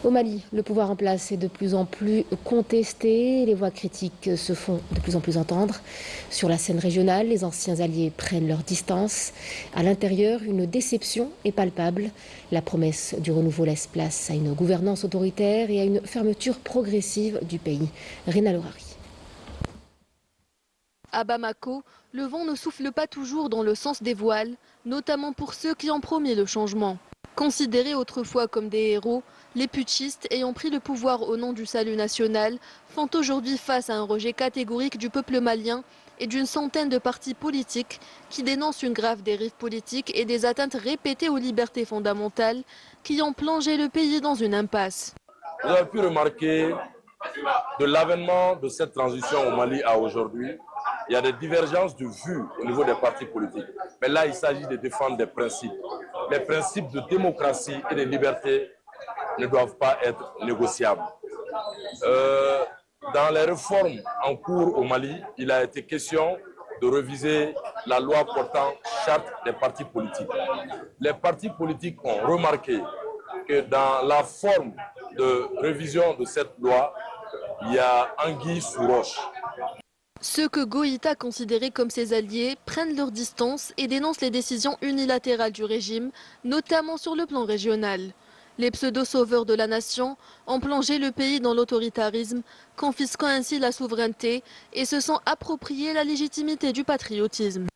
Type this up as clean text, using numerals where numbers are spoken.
Au Mali, le pouvoir en place est de plus en plus contesté. Les voix critiques se font de plus en plus entendre. Sur la scène régionale, les anciens alliés prennent leur distance. À l'intérieur, une déception est palpable. La promesse du renouveau laisse place à une gouvernance autoritaire et à une fermeture progressive du pays. Rina Lohari. À Bamako, le vent ne souffle pas toujours dans le sens des voiles, notamment pour ceux qui ont promis le changement. Considérés autrefois comme des héros, les putschistes ayant pris le pouvoir au nom du salut national font aujourd'hui face à un rejet catégorique du peuple malien et d'une centaine de partis politiques qui dénoncent une grave dérive politique et des atteintes répétées aux libertés fondamentales qui ont plongé le pays dans une impasse. Vous avez pu remarquer de l'avènement de cette transition au Mali à aujourd'hui, il y a des divergences de vues au niveau des partis politiques. Mais là, il s'agit de défendre des principes. Les principes de démocratie et de liberté ne doivent pas être négociables. Dans les réformes en cours au Mali, il a été question de réviser la loi portant charte des partis politiques. Les partis politiques ont remarqué que dans la forme de révision de cette loi, il y a anguille sous roche. Ceux que Goïta considérait comme ses alliés prennent leur distance et dénoncent les décisions unilatérales du régime, notamment sur le plan régional. Les pseudo-sauveurs de la nation ont plongé le pays dans l'autoritarisme, confisquant ainsi la souveraineté et se sont approprié la légitimité du patriotisme.